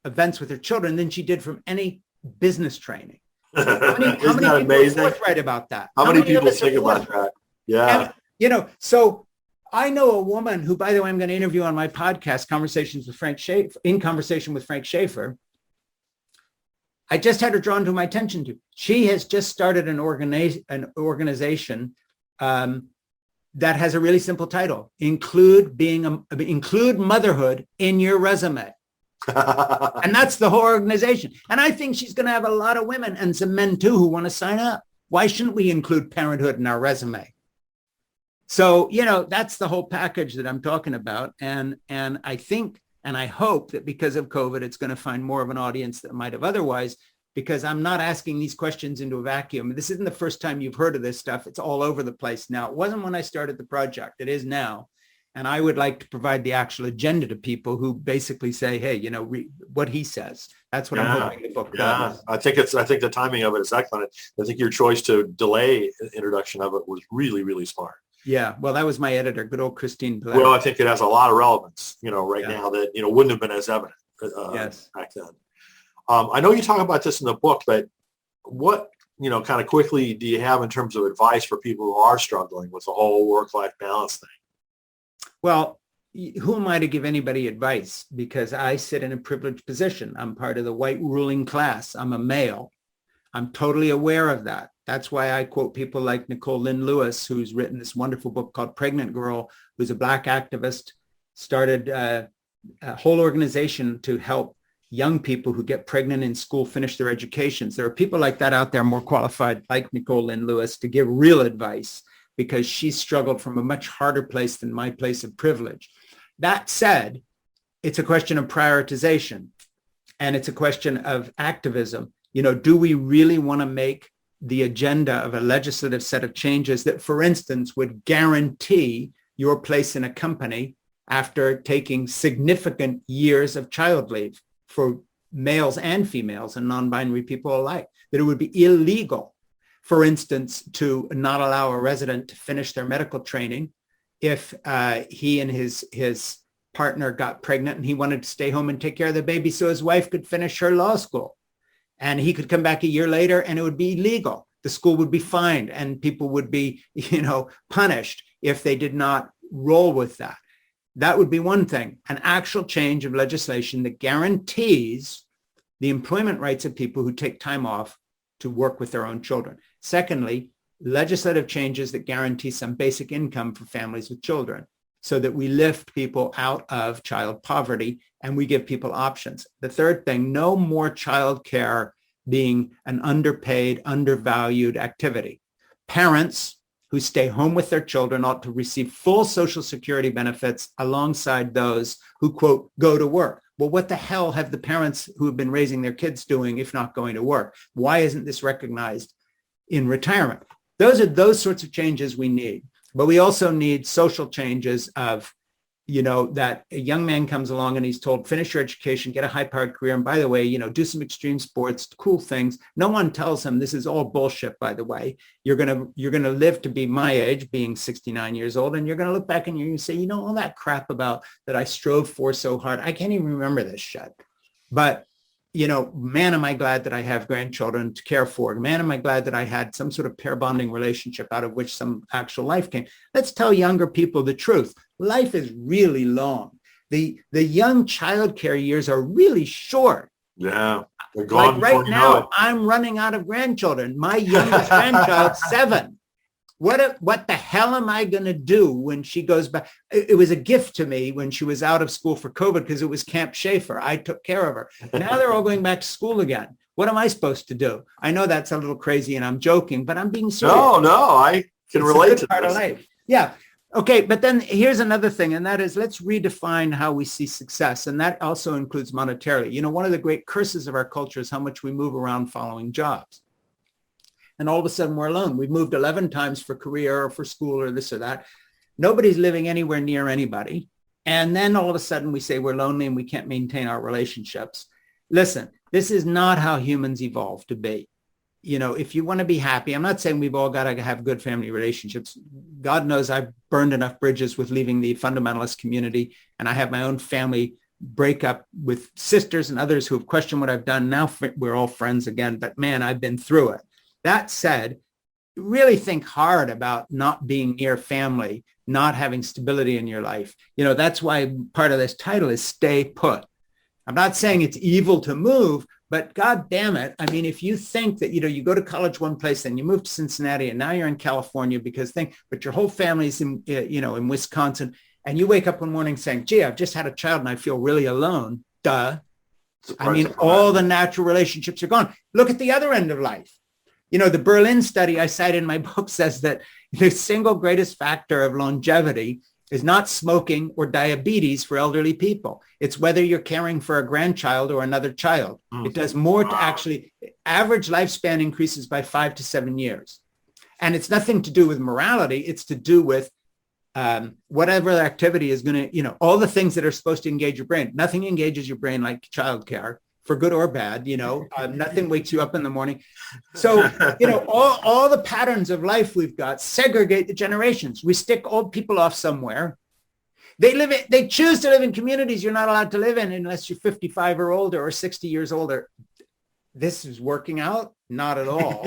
events with her children than she did from any business training. How many Isn't that people amazing? are forthright about that? How many of people us are think about forthright? that? Yeah. And, so I know a woman who, by the way, I'm going to interview on my podcast, Conversation with Frank Schaeffer. I just had her drawn to my attention to. She has just started an organization that has a really simple title: include motherhood in your resume. And that's the whole organization. And I think she's going to have a lot of women and some men too who want to sign up. Why shouldn't we include parenthood in our resume? So, that's the whole package that I'm talking about. And I think, and I hope that because of COVID, it's going to find more of an audience that might have otherwise, because I'm not asking these questions into a vacuum. This isn't the first time you've heard of this stuff. It's all over the place now. It wasn't when I started the project. It is now. And I would like to provide the actual agenda to people who basically say, hey, read what he says. That's what I'm hoping the book does. I think the timing of it is excellent. I think your choice to delay introduction of it was really, really smart. Yeah. Well, that was my editor, good old Christine Blair. Well, I think it has a lot of relevance, right now that, wouldn't have been as evident back then. I know you talk about this in the book, but what, kind of quickly do you have in terms of advice for people who are struggling with the whole work-life balance thing? Well, who am I to give anybody advice? Because I sit in a privileged position. I'm part of the white ruling class. I'm a male. I'm totally aware of that. That's why I quote people like Nicole Lynn Lewis, who's written this wonderful book called Pregnant Girl, who's a Black activist, started a whole organization to help young people who get pregnant in school finish their educations. There are people like that out there more qualified, like Nicole Lynn Lewis, to give real advice, because she struggled from a much harder place than my place of privilege. That said, it's a question of prioritization, and it's a question of activism. Do we really want to make the agenda of a legislative set of changes that, for instance, would guarantee your place in a company after taking significant years of child leave for males and females and non-binary people alike? That it would be illegal, for instance, to not allow a resident to finish their medical training if he and his partner got pregnant and he wanted to stay home and take care of the baby so his wife could finish her law school. And he could come back a year later and it would be illegal. The school would be fined and people would be, punished if they did not roll with that. That would be one thing, an actual change of legislation that guarantees the employment rights of people who take time off to work with their own children. Secondly, legislative changes that guarantee some basic income for families with children so that we lift people out of child poverty and we give people options. The third thing, no more childcare being an underpaid, undervalued activity. Parents who stay home with their children ought to receive full Social Security benefits alongside those who, quote, go to work. Well, what the hell have the parents who have been raising their kids doing if not going to work? Why isn't this recognized in retirement? Those are those sorts of changes we need. But we also need social changes of, that a young man comes along and he's told, finish your education, get a high-powered career. And by the way, do some extreme sports, cool things. No one tells him this is all bullshit, by the way. You're going to live to be my age, being 69 years old. And you're going to look back and you're going to say, all that crap about that I strove for so hard. I can't even remember this shit. But man, am I glad that I have grandchildren to care for. Man, am I glad that I had some sort of pair bonding relationship out of which some actual life came. Let's tell younger people the truth. Life is really long. The young childcare years are really short. Yeah, they're gone. Like right now, I'm running out of grandchildren. My youngest grandchild's 7. What the hell am I going to do when she goes back? It was a gift to me when she was out of school for COVID because it was Camp Schaeffer. I took care of her. Now they're all going back to school again. What am I supposed to do? I know that's a little crazy and I'm joking, but I'm being serious. No, I can relate to part of this. life. Yeah. Okay. But then here's another thing, and that is, let's redefine how we see success. And that also includes monetarily. You know, one of the great curses of our culture is how much we move around following jobs. And all of a sudden we're alone. We've moved 11 times for career or for school or this or that. Nobody's living anywhere near anybody. And then all of a sudden we say we're lonely and we can't maintain our relationships. Listen, this is not how humans evolved to be. You know, if you want to be happy, I'm not saying we've all got to have good family relationships. God knows I've burned enough bridges with leaving the fundamentalist community, and I have my own family breakup with sisters and others who have questioned what I've done. Now we're all friends again, but man, I've been through it. That said, really think hard about not being near family, not having stability in your life. You know, that's why part of this title is Stay Put. I'm not saying it's evil to move, but God damn it. I mean, if you think that, you know, you go to college one place, then you move to Cincinnati and now you're in California but your whole family's in, you know, in Wisconsin, and you wake up one morning saying, gee, I've just had a child and I feel really alone. Duh. I mean, all the natural relationships are gone. Look at the other end of life. You know, the Berlin study I cite in my book says that the single greatest factor of longevity is not smoking or diabetes for elderly people. It's whether you're caring for a grandchild or another child. It does more to actually, average lifespan increases by 5 to 7 years. And it's nothing to do with morality. It's to do with whatever activity is going to, you know, all the things that are supposed to engage your brain. Nothing engages your brain like childcare, for good or bad, you know, nothing wakes you up in the morning. So, you know, all the patterns of life we've got segregate the generations. We stick old people off somewhere. They choose to live in communities you're not allowed to live in unless you're 55 or older or 60 years older. This is working out? Not at all.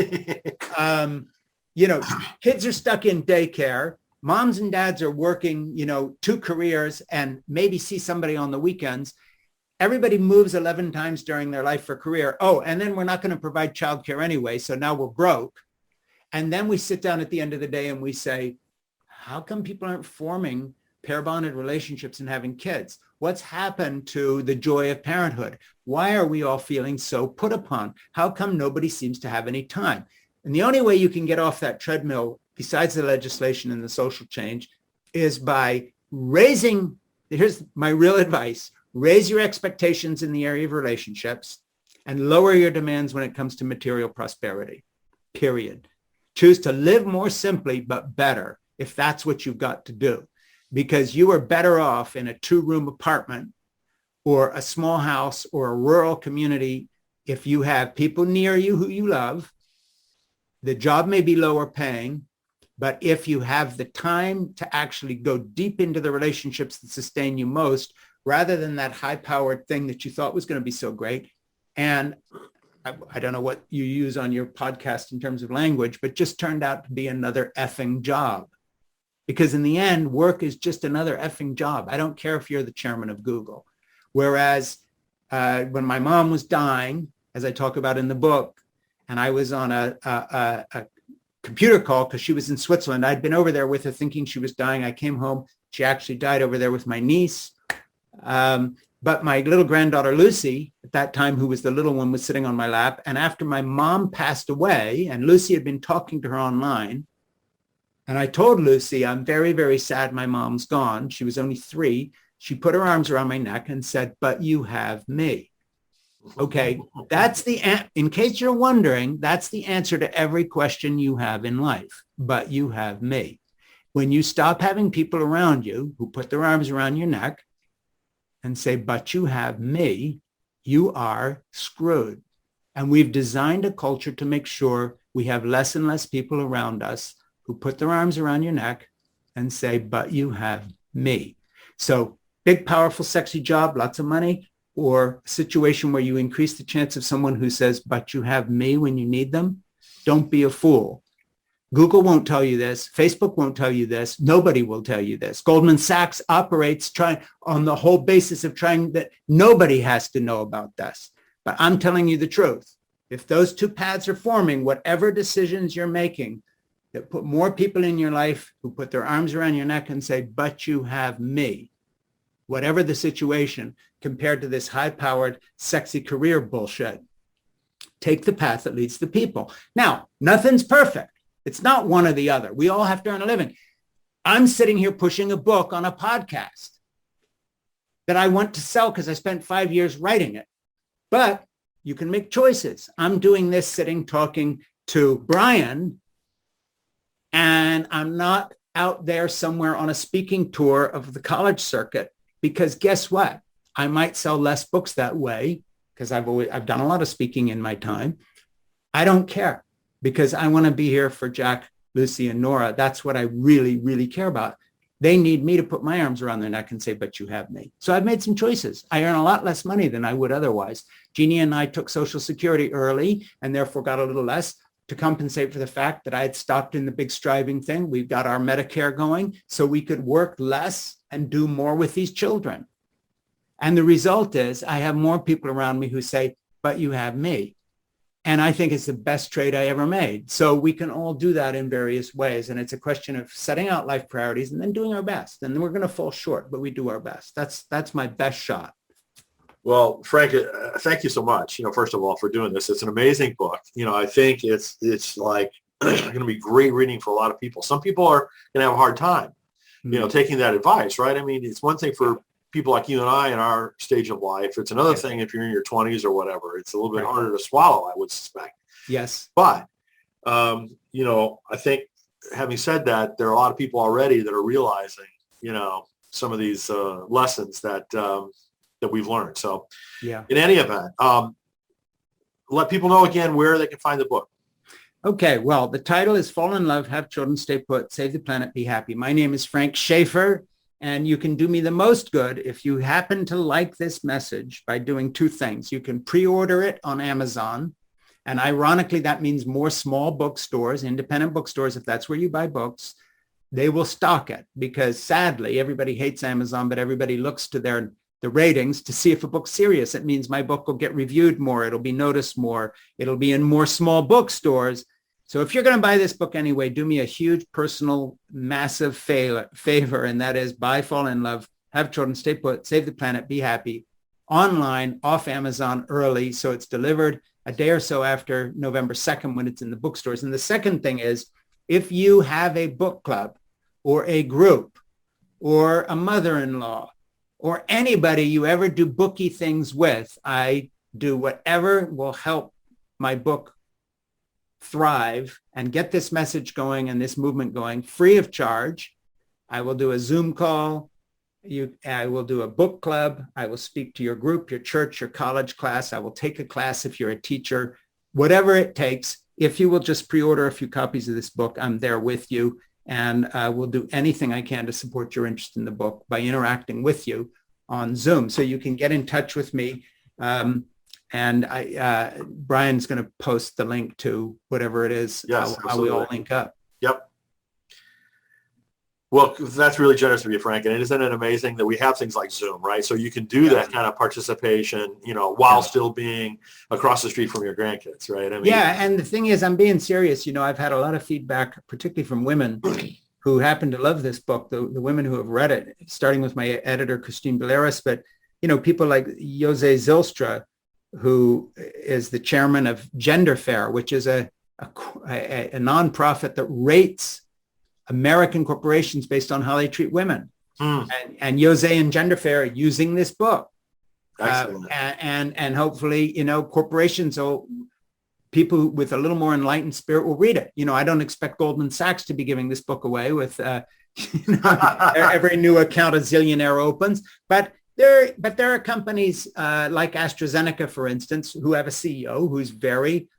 You know, kids are stuck in daycare. Moms and dads are working, you know, 2 careers and maybe see somebody on the weekends. Everybody moves 11 times during their life for career. Oh, and then we're not going to provide childcare anyway. So now we're broke. And then we sit down at the end of the day and we say, how come people aren't forming pair bonded relationships and having kids? What's happened to the joy of parenthood? Why are we all feeling so put upon? How come nobody seems to have any time? And the only way you can get off that treadmill, besides the legislation and the social change, is by raising, here's my real advice, raise your expectations in the area of relationships and lower your demands when it comes to material prosperity, period. Choose to live more simply, but better, if that's what you've got to do, because you are better off in a 2-room apartment or a small house or a rural community if you have people near you who you love. The job may be lower paying, but if you have the time to actually go deep into the relationships that sustain you most, rather than that high-powered thing that you thought was going to be so great. And I don't know what you use on your podcast in terms of language, but just turned out to be another effing job. Because in the end, work is just another effing job. I don't care if you're the chairman of Google. Whereas when my mom was dying, as I talk about in the book, and I was on a computer call because she was in Switzerland. I'd been over there with her thinking she was dying. I came home. She actually died over there with my niece. But my little granddaughter, Lucy, at that time, who was the little one, was sitting on my lap. And after my mom passed away, and Lucy had been talking to her online, and I told Lucy, I'm very, very sad my mom's gone. She was only 3. She put her arms around my neck and said, but you have me. Okay, that's in case you're wondering, that's the answer to every question you have in life. But you have me. When you stop having people around you who put their arms around your neck and say, but you have me, you are screwed. And we've designed a culture to make sure we have less and less people around us who put their arms around your neck and say, but you have me. So big, powerful, sexy job, lots of money, or a situation where you increase the chance of someone who says, but you have me when you need them. Don't be a fool. Google won't tell you this. Facebook won't tell you this. Nobody will tell you this. Goldman Sachs operates on the whole basis of trying that nobody has to know about this. But I'm telling you the truth. If those 2 paths are forming, whatever decisions you're making that put more people in your life who put their arms around your neck and say, but you have me, whatever the situation, compared to this high-powered, sexy career bullshit, take the path that leads to people. Now, nothing's perfect. It's not one or the other. We all have to earn a living. I'm sitting here pushing a book on a podcast that I want to sell because I spent 5 years writing it. But you can make choices. I'm doing this sitting talking to Brian, and I'm not out there somewhere on a speaking tour of the college circuit, because guess what? I might sell less books that way because I've done a lot of speaking in my time. I don't care, because I want to be here for Jack, Lucy, and Nora. That's what I really, really care about. They need me to put my arms around their neck and say, but you have me. So I've made some choices. I earn a lot less money than I would otherwise. Jeannie and I took Social Security early and therefore got a little less to compensate for the fact that I had stopped in the big striving thing. We've got our Medicare going so we could work less and do more with these children. And the result is I have more people around me who say, but you have me. And I think it's the best trade I ever made. So we can all do that in various ways. And it's a question of setting out life priorities and then doing our best. And we're going to fall short, but we do our best. That's my best shot. Well, Frank, thank you so much, first of all, for doing this. It's an amazing book. I think it's like going to be great reading for a lot of people. Some people are going to have a hard time, taking that advice, right? I mean, it's one thing for people like you and I in our stage of life. It's another thing if you're in your 20s or whatever. It's a little bit harder to swallow, I would suspect. Yes. But, I think having said that, there are a lot of people already that are realizing, some of these lessons that we've learned. So in any event, let people know again where they can find the book. Okay. Well, the title is Fall in Love, Have Children, Stay Put, Save the Planet, Be Happy. My name is Frank Schaeffer. And you can do me the most good if you happen to like this message by doing two things. You can pre-order it on Amazon. And ironically, that means more small bookstores, independent bookstores, if that's where you buy books, they will stock it, because sadly, everybody hates Amazon, but everybody looks to the ratings to see if a book's serious. It means my book will get reviewed more. It'll be noticed more. It'll be in more small bookstores. So if you're going to buy this book anyway, do me a huge personal, massive favor, and that is buy Fall in Love, Have Children, Stay Put, Save the Planet, Be Happy, online, off Amazon early, so it's delivered a day or so after November 2nd when it's in the bookstores. And the second thing is, if you have a book club or a group or a mother-in-law or anybody you ever do booky things with, I do whatever will help my book thrive and get this message going and this movement going free of charge. I will do a Zoom call. I will do a book club. I will speak to your group, your church, your college class. I will take a class if you're a teacher, whatever it takes. If you will just pre-order a few copies of this book, I'm there with you, and we'll do anything I can to support your interest in the book by interacting with you on Zoom. So you can get in touch with me. And Brian's going to post the link to whatever it is, how we all link up. Yep. Well, that's really generous of you, Frank. And isn't it amazing that we have things like Zoom, right? So you can do that kind of participation, while still being across the street from your grandkids, right? I mean, and the thing is, I'm being serious. I've had a lot of feedback, particularly from women who happen to love this book, the women who have read it, starting with my editor, Christine Beleris, but, people like Jose Zylstra, who is the chairman of Gender Fair, which is a nonprofit that rates American corporations based on how they treat women. And Jose and Gender Fair are using this book. And hopefully, corporations or people with a little more enlightened spirit will read it. I don't expect Goldman Sachs to be giving this book away with every new account a zillionaire opens, but there are companies like AstraZeneca, for instance, who have a CEO who's very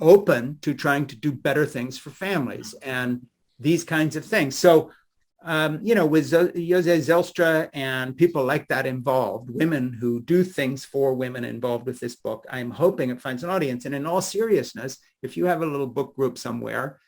open to trying to do better things for families and these kinds of things. So, with Jose Zylstra and people like that involved, women who do things for women involved with this book, I'm hoping it finds an audience. And in all seriousness, if you have a little book group somewhere,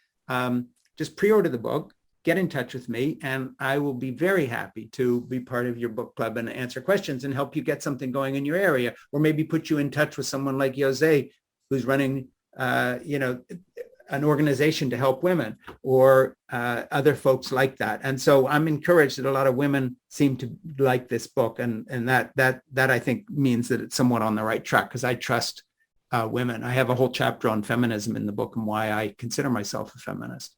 just pre-order the book. Get in touch with me, and I will be very happy to be part of your book club and answer questions and help you get something going in your area, or maybe put you in touch with someone like Jose, who's running, an organization to help women, or other folks like that. And so I'm encouraged that a lot of women seem to like this book, and that I think means that it's somewhat on the right track, because I trust women. I have a whole chapter on feminism in the book and why I consider myself a feminist.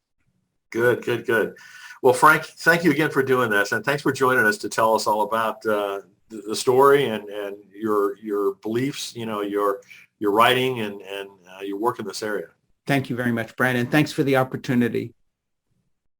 Good, good, good. Well, Frank, thank you again for doing this, and thanks for joining us to tell us all about the story and your beliefs, your writing and your work in this area. Thank you very much, Brandon. Thanks for the opportunity.